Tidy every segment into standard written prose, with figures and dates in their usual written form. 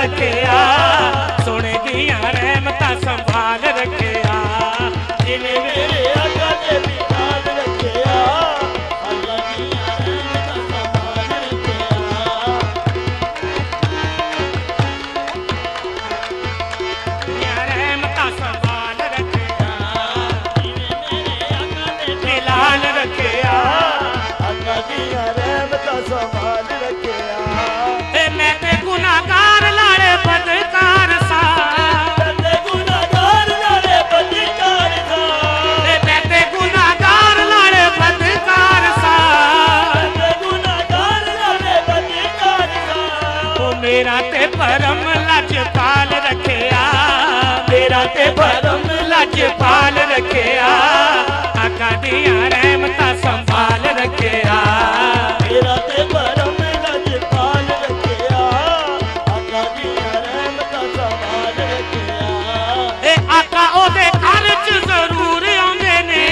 रखिया सोने दिया रहमतां संभाल रखिया जिन्हें मेरे आका ने भी ख्याल रखिया अल्लाह दिया रहमतां संभाल रखिया दिया रहमतां संभाल रखिया जिन्हें मेरे आका ने भी लाल रखिया अल्लाह दिया रहमतां संभाल रखिया ते मैं ते गुनाहगार लाड़े बदकार सा ते गुनाहगार लाड़े बदकार सा ते मैं ते गुनाहगार लाड़े बदकार सा ते गुनाहगार लाड़े बदकार सा ओ मेरा ते परम लजपाल रखिया मेरा ते परम लजपाल रखिया आका दिया रहमतां संभाल रखिया मेरा ते परम लजपाल रखिया आका दिया रहमतां संभाल रखिया ए आका ओदे घर च जरूर आउंदे ने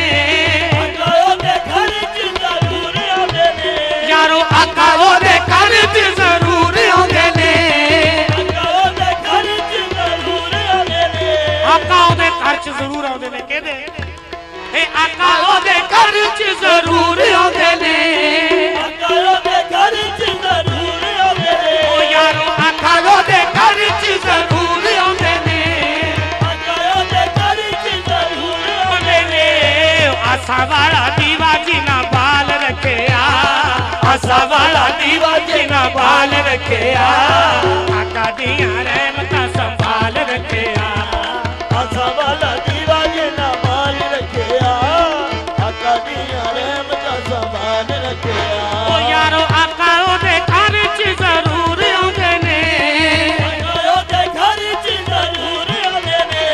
आका ओदे घर च जरूर आउंदे ने यारो आका ओदे घर च जरूर आउंदे ने आका ओदे घर च जरूर आउंदे ने आका ओदे घर च जरूर आउंदे ने कहदे ए आका ओदे घर च जरूर आउंदे ने आका ओदे घर च जरूर आउंदे ने ओ यारो आका ओदे घर च जरूर आउंदे ने आका ओदे घर च जरूर आउंदे ने आसा वाला दीवा जिना बाल रखिया आसा वाला दीवा जिना बाल रखिया आका दिया रहमतां संभाल रखिया आसा वाला दीवा जिना बाल रखिया आका दिया रहमतां संभाल रखिया ओ यारो आका ओदे घर च जरूर आउंदे ने आका ओदे घर च जरूर आउंदे ने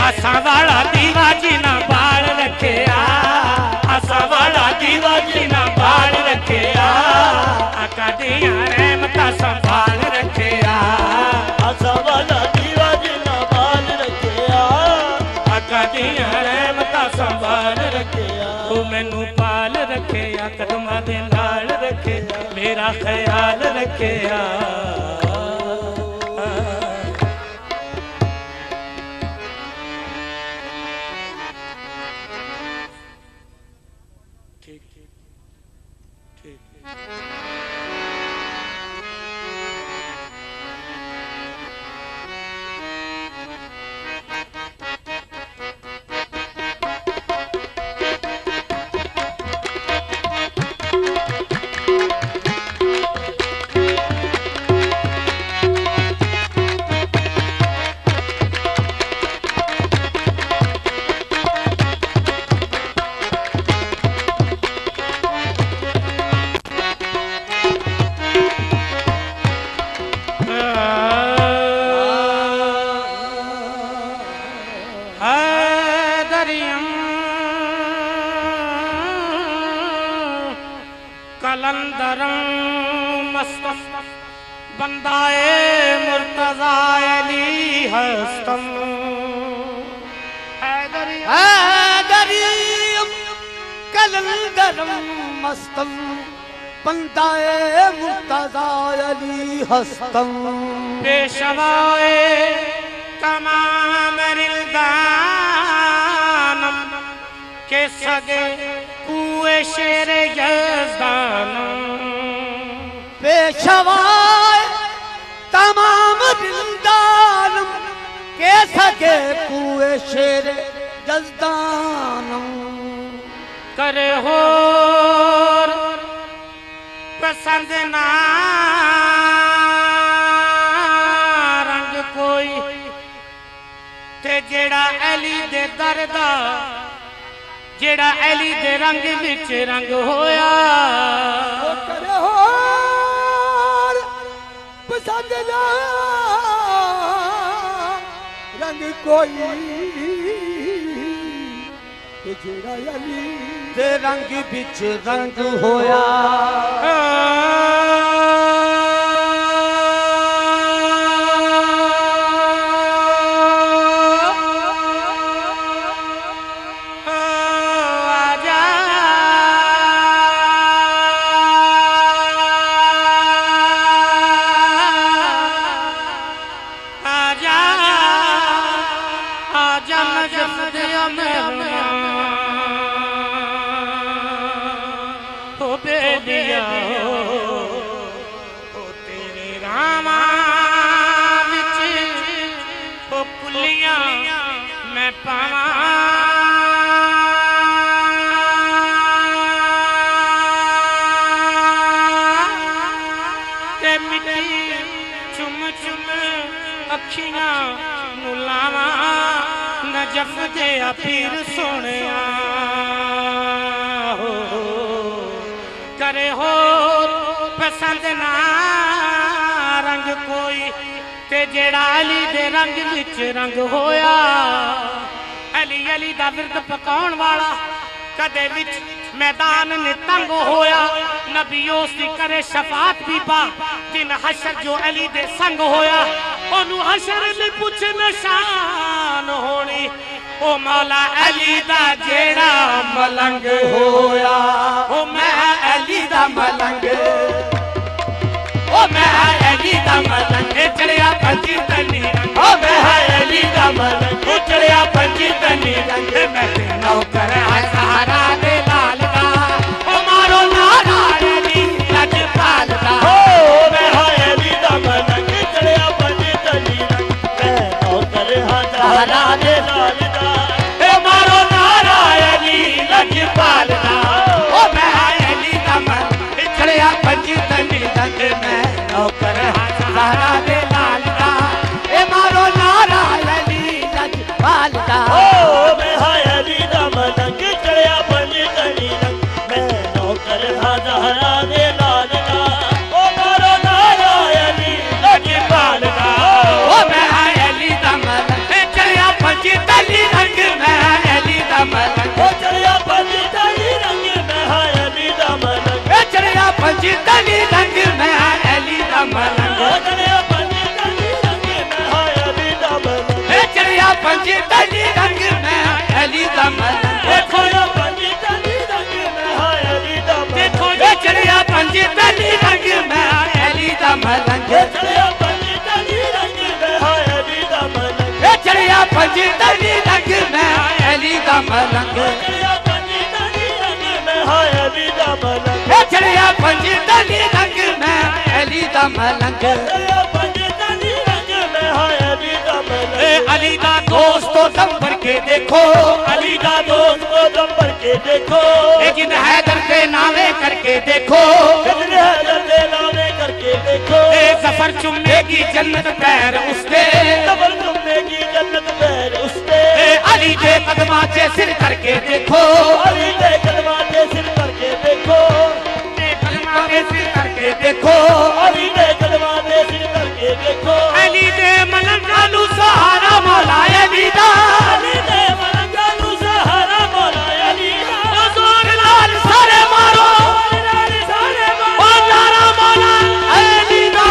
आसा वाला दीवा जिना बाल रखिया आसा वाला दीवा जिना बाल रखिया आका दिया रहमतां संभाल रखिया आसा वाला दीवा जिना बाल रखिया आका दिया रहमतां संभाल रखिया तू मैनू पाल रखिया कदमां दे नाल रखे मेरा ख्याल रखिया ठीक ठीक ठीक कलंदरम मस्त बंदाए मुर्तजा अली हस्तम हैदरियम कलंदरम मस्तम बंदाए मुर्तजा अली हस्तम पेशवाए तमाम रिल्दानम के सगे कुए शेर यज़दानम पेशवाए तमाम दिलदानम के सके कुए शेर जज़दानम करे हो पसंद ना रंग कोई ते जेड़ा अली दे दरदा जेड़ा अली दे रंग विच रंग होया करे हो पसंद ना रंग कोई ते जेड़ा अली दे रंग विच रंग होया मिट्टी चुम चुम अखियां नू लावा नजफ दे पीर सोनिया हो करे हो पसंद ना रंग कोई ते जेड़ा अली दे रंग विच रंग होया अली अली दा विरद पकाउण वाला कदे विच मैदान ने तंग होया नबियों सी करे शफात भी पा दिन हशर जो अली दे संग होया ओनू हशर ने पूछ निशान होनी ओ मौला अली दा जेड़ा मलंग होया ओ मैं अली दा मलंग ओ मैं अली दा मलंग चढ़िया पंजी तनी रंग ओ मैं अली दा मलंग चढ़िया पंजी तनी रंग मैं ते नौकर सहारा दे लाल दा ओ मारो नारा अली लजपाल दा ओ मैं अली दा मलंग चढ़िया पंजी तनी रंग मैं नौकर सहारा दे लाल दा ओ मारो नारा अली लजपाल दा ओ मैं अली दा मलंग चढ़िया पंजी तनी रंग मैं नौकर सहारा दे लाल दा ए मारो नारा अली लजपाल दा ओ मैं अली दा मलंग चढ़िया पंजी तनी रंग मैं नौकर सहारा दे लाल दा ओ मारो नारा अली लजपाल दा ओ मैं अली दा मलंग चढ़िया पंजी तनी रंग मैं अली दा मलंग ओ चढ़िया पंजी तनी रंग मैं अली दा मलंग चढ़िया पंजी तनी रंग मैं अली दा मलंग ओ चढ़िया पंजी तनी रंग मैं अली दा मलंग चढ़िया पंजी तनी रंग मैं अली दा मलंग देखो या पंजी तनी रंग मैं अली दा मलंग देखो चढ़िया पंजी तनी रंग मैं अली दा मलंग चढ़िया पंजी तनी रंग मैं अली दा मलंग चढ़िया पंजी तनी रंग मैं अली दा मलंग चढ़िया पंजी तनी रंग मैं अली दा मलंग चढ़िया पंजी तनी रंग मैं अली दा मलंग चढ़िया पंजी तनी रंग मैं अली दा मलंग अली दा दोस्तों दम भर के देखो अली दा दोस्त को दम भर के देखो लेकिन हैदर के नावे करके देखो जितने हैदर दे नामे करके देखो सफर चुमेगी जन्नत पैर उसके सफर चुमेगी जन्नत पैर उसके अली के कदमा से सिर करके देखो अली के कदमा से सिर करके देखो कदमा के सिर करके देखो अली के कदमा से सिर करके देखो अली दे मलंगालू सहारा मौला अली दा अली दे मलंगालू सहारा मौला अली दा जोर लाल सारे मारो सारे ओ नारा मौला अली दा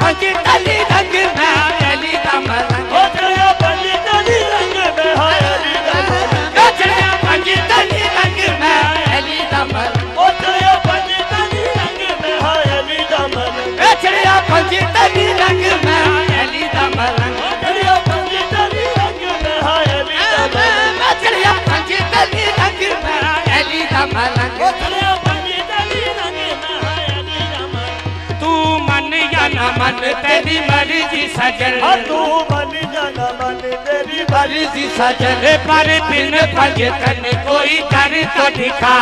पंजी तनी रंग मैं अली दा मलंग ओ चढ़िया पंजी तनी रंग मैं अली दा मलंग चढ़िया पंजी तनी रंग मैं अली दा मलंग ओ चढ़िया पंजी तनी रंग मैं अली दा मलंग चढ़िया पंजी तनी रंग मैं अली दा मलंग चढ़िया पंजी तनी रंग मैं अली दा मलंग चढ़िया पंजी तनी रंग मैं अली दा मलंग ओ चढ़िया पंजी तनी रंग मैं अली दा मलंग तू मन या न मन तेरी मर्जी सजन तू मन जाना मन तेरी मर्जी सजन पर बिन भजन कोई कर तो दिखा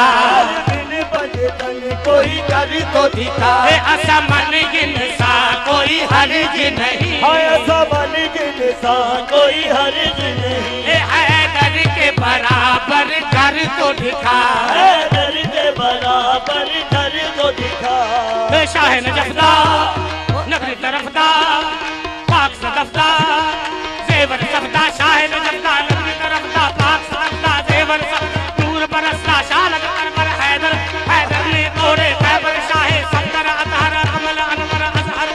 बिन बजे तन कोई कर तो दिखा ऐसा मन गिनसा कोई हर्ज नहीं हाय ऐसा मन गिनसा कोई हर्ज नहीं हैदर के बराबर कर तो दिखा हैदर के बराबर कर तो दिखा शाह नजफदा नबी तरफदा पाक सदफदा जेवर सफदा शाह नजफदा नबी तरफदा पाक सदफदा जेवर नूर बरसदा शाह अकबर हैदर हैदर ने तोड़े खैबर शाह सफदर अतहर अमल अनवर अजहर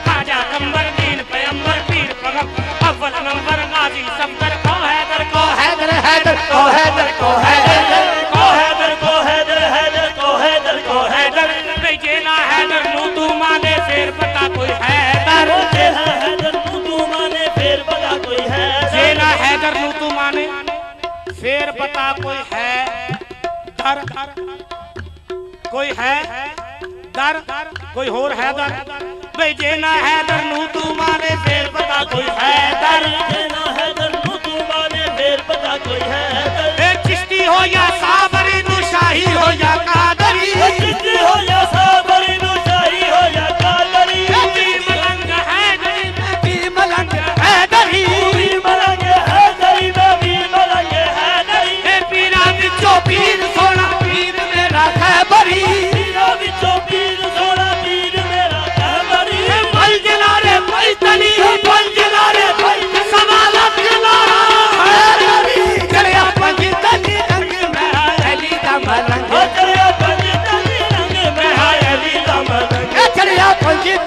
खाजा कंबर दीन पैगंबर पीर पैगंबर अव्वल नंबर गाजी सफदर को हैदर को हैदर हैदर को हैदर को हैदर को हैदर को हैदर हैदर को हैदर को हैदर जेना हैदर नू तू माने फिर पता कोई हैदर जेना हैदर नू तू माने फिर पता कोई है जेना हैदर नू तू माने फिर पता कोई है दर कोई है दर कोई होर हैदर भाई जेना हैदर नू तू माने फिर पता कोई हैदर जेना हैदर नू तू माने फिर पता कोई है चिश्ती हो या साबरी नू शाही हो या कादरी चिश्ती हो या साबरी नू शाही हो या कादरी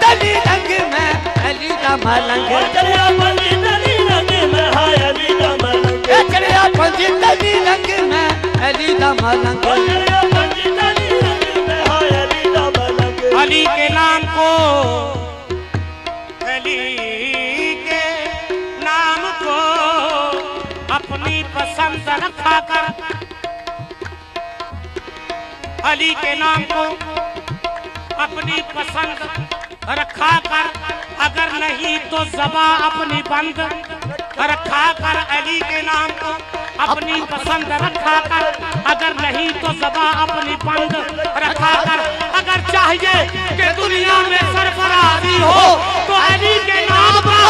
तली रंग में अली दा मलंग चढ़िया पंजी तली रंग में हाय अली दा मलंग चढ़िया पंजी तली रंग में अली दा मलंग चढ़िया पंजी तली रंग में हाय अली दा मलंग अली के नाम को अली के नाम को अपनी पसंद रखा कर अली के नाम को अपनी पसंद रखा कर अगर नहीं तो ज़बां अपनी बंद रखा कर अली के नाम को अपनी पसंद रखा कर अगर नहीं तो ज़बां अपनी बंद रखा कर अगर चाहिए कि दुनिया में सरफराजी हो तो अली के नाम का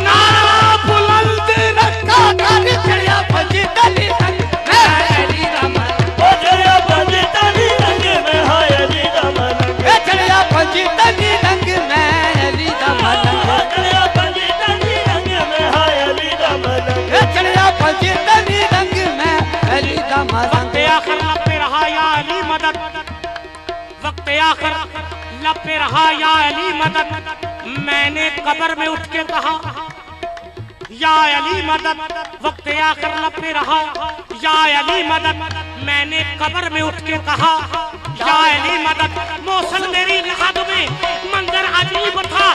नारा बुलंद रखा कर चढ़िया पंजी तली रंग में अली दा मलंग चढ़िया पंजी तली रंग में हाय अली दा मलंग चढ़िया पंजी तली रंग में अली दा मलंग चढ़िया पंजी तली रंग में हाय अली दा मलंग चढ़िया पंजी तली रंग में अली दा मलंग वक्त आखिर लब पे रहा या अली मदद वक्त आखिर लब पे रहा या अली मदद मैंने कब्र में उठ के कहा या अली मदद वक्त आखिर लब पे रहा या अली मदद मैंने कब्र में उठ के कहा या अली मदद मौसल मेरी रात में मंजर अजीब था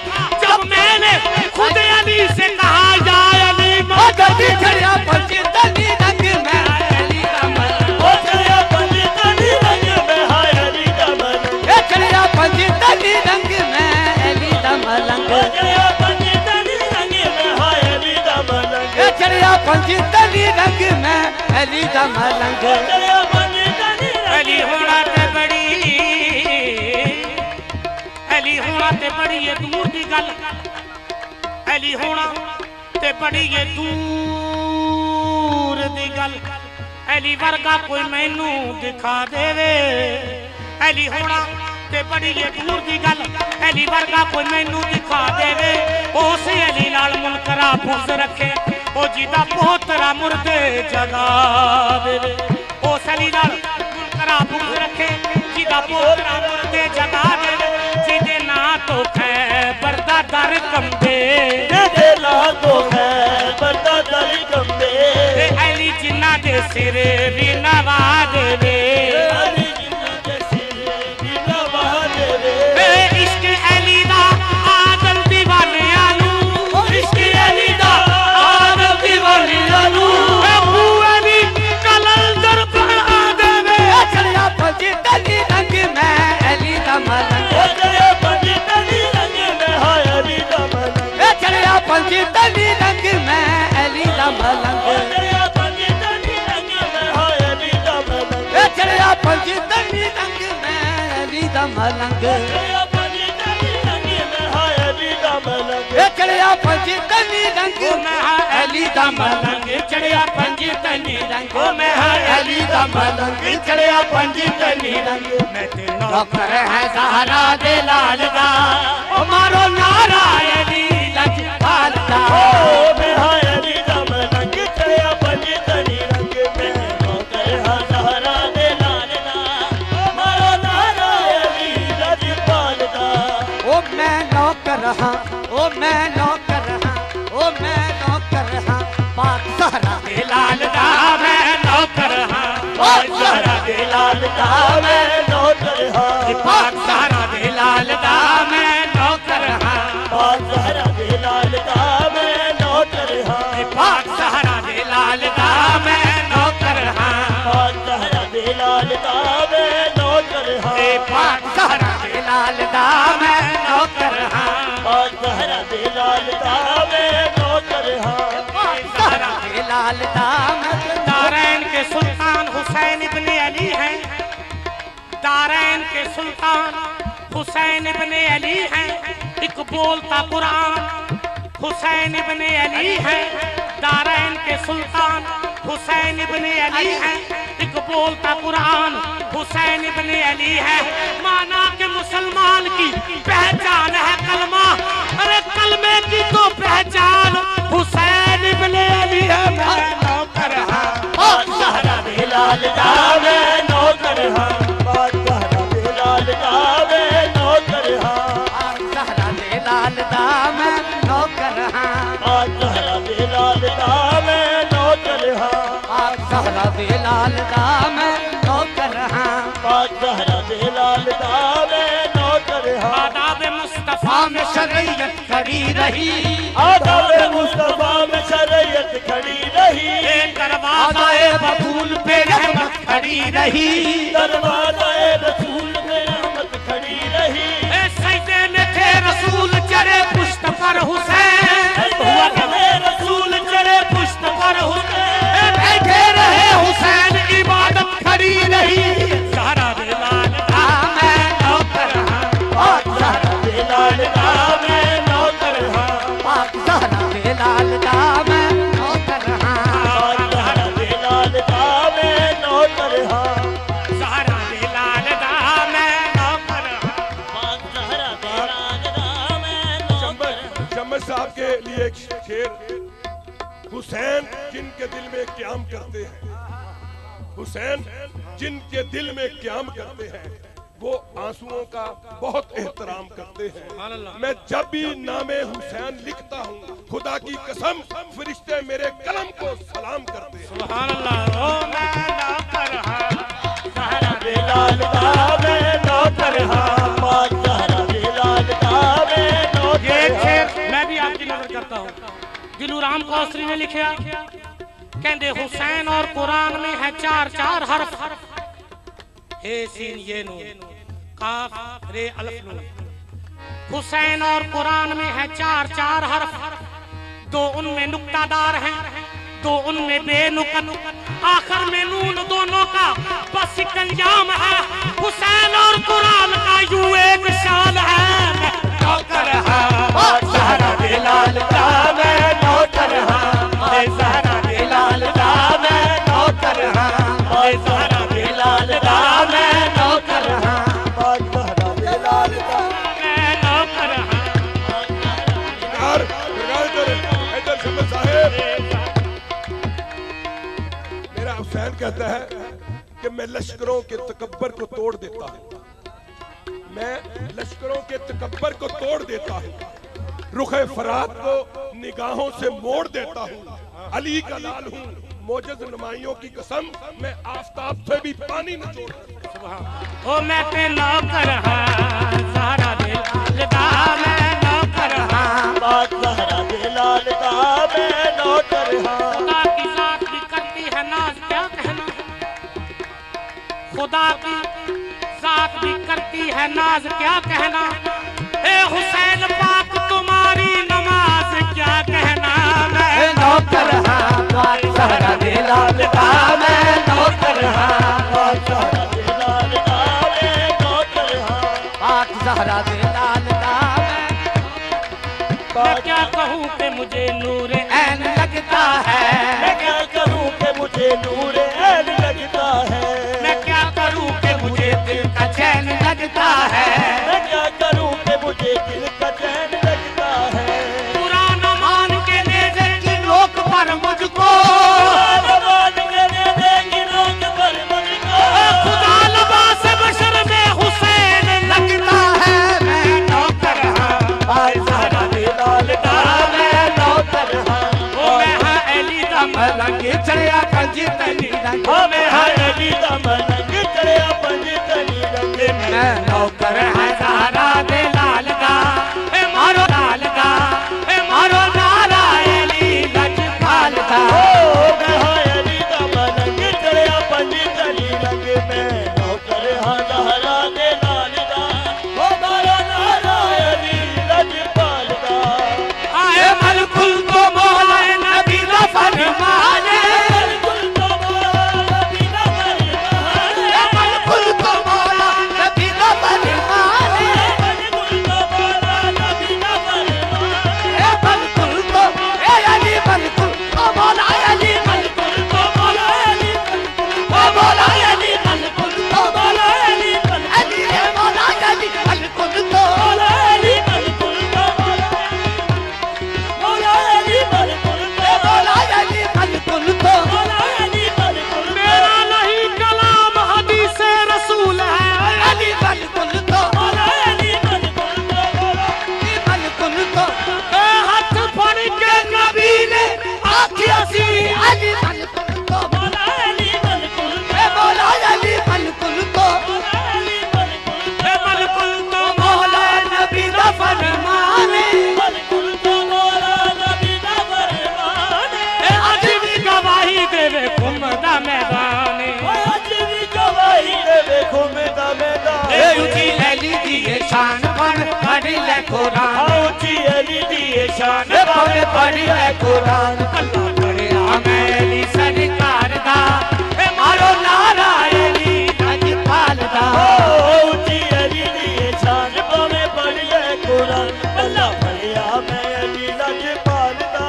जब मैंने खुद अली से कहा या अली मदद चढ़िया पंजी तली रंग में अली दा मलंग चढ़िया पंजी तली रंग में हाय अली दा मलंग चढ़िया पंजी तली रंग में अली दा मलंग चढ़िया पंजी तली रंग में हाय अली दा मलंग चढ़िया पंजी तली रंग में अली दा मलंग चढ़िया पंजी तली अली होना ते बड़ी अली होना ते बड़ी ये दूर दी गल अली होना ते बड़ी ये दूर दी गल अली वर्गा कोई मैनू दिखा देवे अली होना ते बड़ी ये दूर दी गल अली वर्गा कोई मैनू दिखा देवे उस अली नाल मुनकरा फुस रखे ओ जिदा पोतरा मुर्दे जगा देवे उस अली नाल मुनकरा फुस रखे जिदा पोतरा मुर्दे जगा देवे जिदे ना तो खैबर दा दर कंबे दे ला तो है बता दरी कंबे ते अली जिन्ना दे सिर भी नवा देवे अली जिन्ना दे सिर भी नवा देवे इश्क अली दा आदम दीवानिया नू इश्क अली दा आदम दीवानिया नू अबू अली कलंदर बना देवे चढ़िया पंजी तली रंग में अली दा मलंग चढ़िया पंजी तली रंग में हाय अली दा मलंग चढ़िया पंजी तली रंग में अली दा मलंग चढ़िया पंजी तली रंग में हाय अली दा मलंग चढ़िया पंजी तली रंग में अली दा मलंग चढ़िया पंजी तली रंग में हाय अली दा मलंग चढ़िया पंजी तली रंग में अली दा मलंग चढ़िया पंजी तनी रंग में अली दा मलंग चढ़िया पंजी तली रंग मैं तेरा नौकर है सहारा दे लाल दा ओ मारो नारा अली लजपाल दा ओ मैं हाय अली दा मलंग चढ़िया पंजी तली रंग में नौकर हा सहारा दे लाल दा मारो नारा अली लजपाल दा ओ मैं नौकर हां ओ मैं नौकर हां ओ मैं नौकर हां पाक सहरा दे लाल दा मैं नौकर हां ओ सहरा दे लाल दा मैं नौकर हा पाक सहरा दे लाल दा मैं नौकर हां पाक सहरा दे लाल दा मैं नौकर हा पाक सहरा दे लाल दा मैं नौकर हां पाक सहरा दे लाल दा मैं नौकर हा पाक सहरा दे लाल दा मैं नौकर हां पाक सहरा दे लाल दा मैं नौकर हा सहरा दे लाल दा मैं दारैन के सुल्तान हुसैन इब्ने अली हैं दारैन के सुल्तान हुसैन इब्ने अली हैं एक बोलता कुरान हुसैन इब्ने अली हैं दारैन के सुल्तान हुसैन इब्ने अली हैं एक बोलता कुरान हुसैन इब्ने अली है माना के मुसलमान की पहचान है कलमा अरे कलमे की तो पहचान हुसैन इब्ने अली है मैं नौकर हां पाक सहरा दे लाल दा मैं नौकर हा पाक सहरा दे लाल दा मैं नौकर हा सहरा दे लाल दा मैं नौकर हां पाक ज़हरा दे लाल दा मैं नौकर हां पाक ज़हरा दे लाल दा मैं नौकर हां पाक ज़हरा दे लाल दा मैं नौकर हां आदाब मुस्तफा में शरीयत खड़ी रही आदाब मुस्तफा में शरीयत खड़ी रही दरवाज़े बतूल पे रहमत खड़ी रही दरवाज़े रसूल में रहमत खड़ी रही सजदे में थे रसूल चढ़े पुश्त पर हुसैन हुआ कि रसूल चढ़े पुश्त पर हुसैन बैठे रहे हुसैन इबादत खड़ी रही ज़हरा दे लाल दा मैं नौकर हां पाक ज़हरा दे लाल दा मैं नौकर हां पाक ज़हरा दे लाल दा मैं नौकर हां पाक ज़हरा दे लाल दा मैं नौकर हां ज़हरा दे लाल दा मैं नौकर हां पाक ज़हरा दे लाल दा मैं नौकर शम्स साहब के लिए एक शेर। हुसैन जिनके दिल में क़याम करते हैं, हुसैन जिनके दिल में क़याम करते हैं, वो आंसुओं का बहुत एहतराम करते हैं। मैं जब भी नामे हुसैन लिखता हूँ, खुदा की कसम फरिश्ते मेरे कलम को सलाम करते हैं। सुभान अल्लाह ओ मैं नौकर हां ज़हरा दे लाल दा मैं नौकर हां पाक ज़हरा दे लाल दा मैं ये नौकर शेर मैं भी आपकी नजर करता हूँ। दिलू राम कौसरी ने लिखा कहते हुसैन और कुरान में है 4 हर्फ हे सीन ये नून काफ रे अलिफ नून। हुसैन और कुरान में है 4 हर्फ, 2 उनमें नुक्तादार हैं, 2 उनमें बेनुकत, आखिर में नून दोनों का बस एक अंजाम है। हुसैन और कुरान का यूं एक शान है। मैं नौकर हां ज़हरा दे लाल दा मैं नौकर हां ज़हरा दे लाल दा मैं नौकर हां ज़हरा दे लाल दा मैं नौकर हां पाक ज़हरा दे लाल दा मैं नौकर हां। इधर शम्स साहब, मेरा हुसैन कहता है कि मैं लश्करों के तकब्बर को तोड़ देता हूँ, मैं लश्करों के तकब्बर को तोड़ देता हूँ, रुखे फरात को निगाहों से मोड़ देता हूँ, अली का लाल हूँ, मोजज़ नुमाइयों की कसम मैं आफताब से भी पानी निचोड़ देता हूँ। ओ मैं ते नौकर हां ज़हरा दे लाल दा मैं नौकर हां। पाक ज़हरा दे लाल दा मैं नौकर हां खुदा की जात भी करती है नाज क्या कहना, खुदा की जात भी करती है नाज क्या कहना। ए हुसैन पाक तुम्हारी नमाज क्या कहना। मैं नौकर हां पाक ज़हरा दे लाल दा मैं नौकर हां पाक ज़हरा दे लाल दा मैं नौकर हां पाक ज़हरा दे लाल दा मैं क्या कहूँ कि मुझे नूर ऐन लगता है। मैं क्या करूं कि मुझे नूर ऐन लगता है। मैं क्या करूँ कि मुझे दिल का चैन लगता है। मैं क्या करूं कि मुझे दिल का चैन लगता है। पुराना मान के नेज़े की नोक पर मुझको भगवान करने देगी लोग पर मुझको खुदा लबास बशर में हुसैन लगता है। मैं नौकर हां पाक ज़हरा दे लाल दा मैं नौकर हां ओ मैं हां अली दा रंग चढ़िया पंजी तनी रंग हमें हर अली दा मलंग चढ़िया पंज तनी रंग मैं नौकर हां ज़हरा दे लाल दा ए मारो लाल दा ए मारो नारा अली लजपाल दा। ओ मैं हर अली दा मलंग चढ़िया पंज तनी रंग में नौकर हां ज़हरा दे लाल दा ओ मारो नारा अली लजपाल दा आए मलकुल तो मौला नबी दा फरमाने बिल्कुल तो मौला बिना फरमाने मलकुल तो मौला नबी दा फरमाने कुरान ऊंची अली दी शान भावे पढ़ी है कुरान अल्लाह पढ़िया मैं अली सरकार दा मारो नारा अली लजपाल दा ऊंची अली दी शान भावे पढ़ी है कुरान अल्लाह भलिया मैं अली लजपाल दा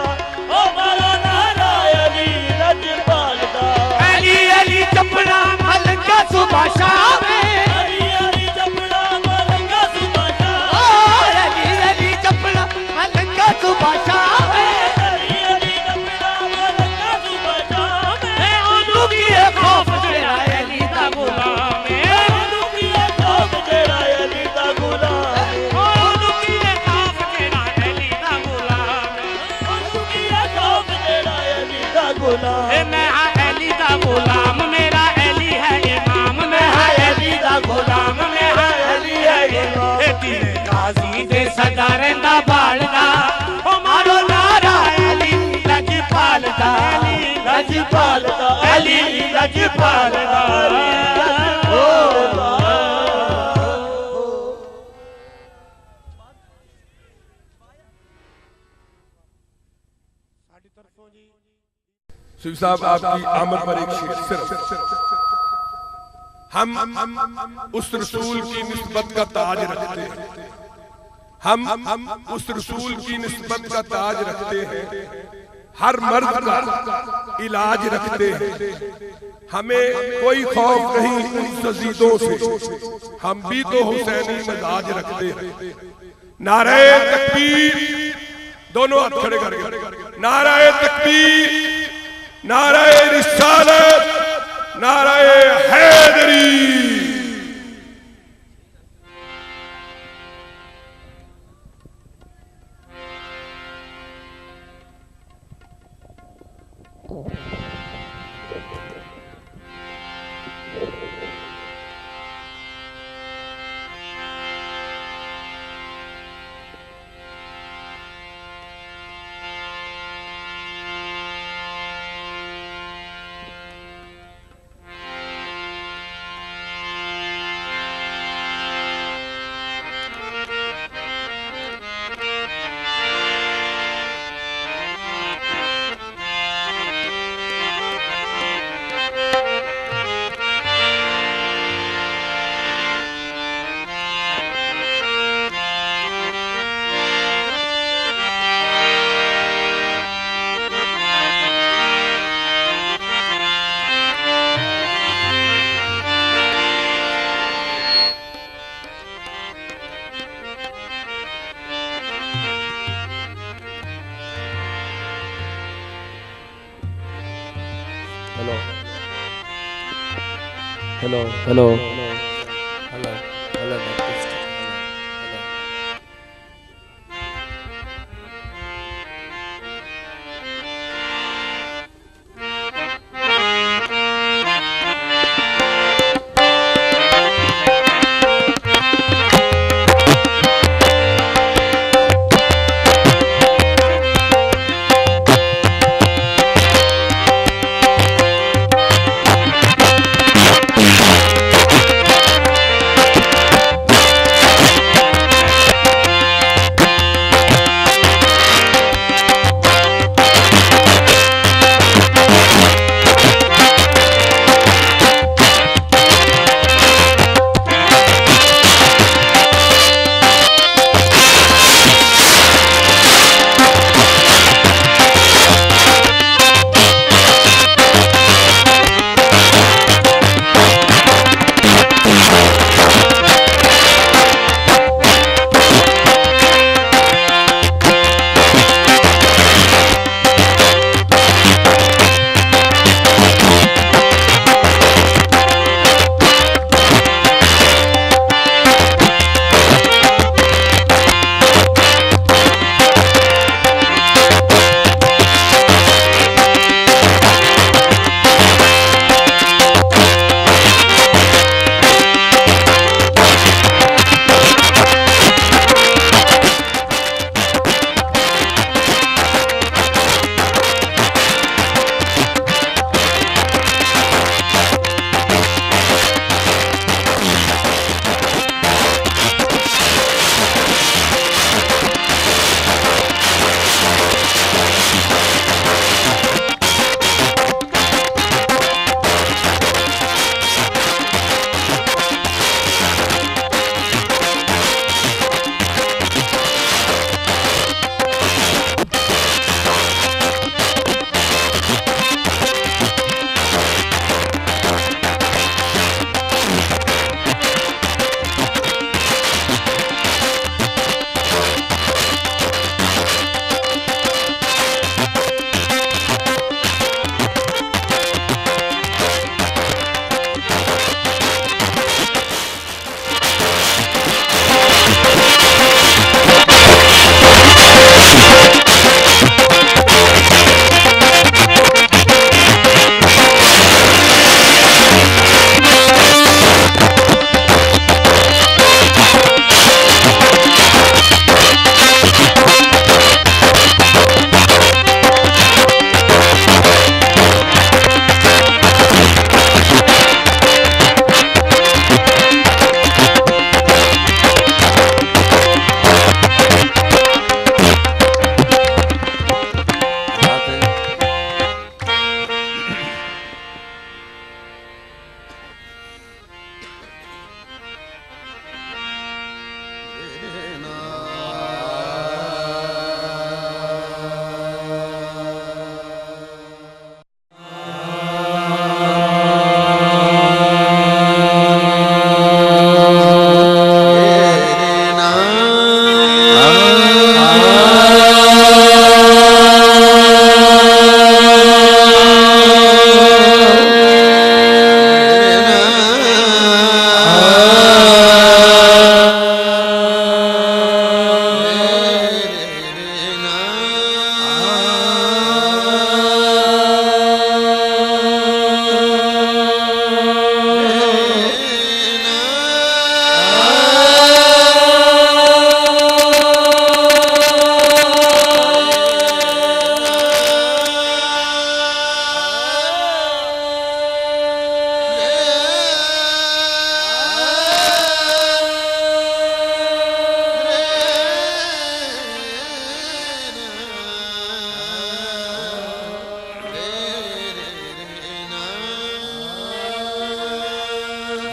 ओ मारो नारा अली लजपाल दा अली अली चपड़ा मलका सुबह शाम अली अली चपड़ा मलंगा सुबह शाम अली अली चपड़ा मलका सुबह शाम अली अली चपड़ा मलंगा सुबह शाम उनु की खौफ तेरा अली दा गुलाम उनु की खौफ तेरा अली दा गुलाम उनु की खौफ तेरा अली दा गुलाम उनु की खौफ तेरा अली दा गुलाम मैं अली दा गुलाम मेरा अली है इमाम मैं अली दा गुलाम मैं अली है इमाम तेरे गाजी दे सदा रहंदा बालदा ओ मारो नारा अली लजपाल दा अली लजपाल दा अली लजपाल दा सूफी साहब आपकी आमद पर एक शेर सिर्फ हम उस रसूल की निस्बत का ताज रखते हैं हम उस रसूल की निस्बत का ताज रखते हैं हर मर्द का इलाज रखते हैं हमें कोई खौफ नहीं उन सजीदों से हम भी तो हुसैनी मिजाज रखते हैं नारे तकबीर दोनों हाथ खड़े करके नारे तकबीर नाराए रिसालत नाराए हैदरी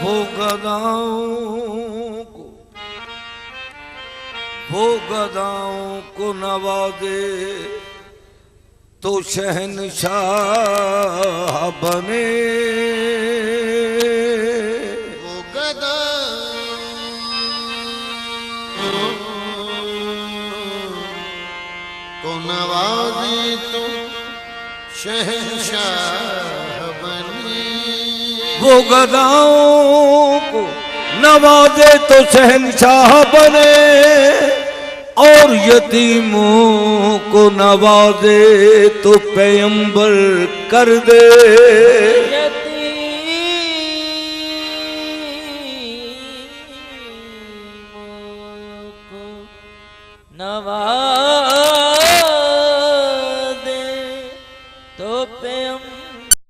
वो गदाओं को नवाजे तो शहनशाह बने। वो गदा को नवाजे तो शहनशाह बने। वो गदाओं को नवाजे तो शहनशाह बने और यतीमों को नवाजे तो पैगंबर कर दे। यतीमों को नवाजे तो पैगंबर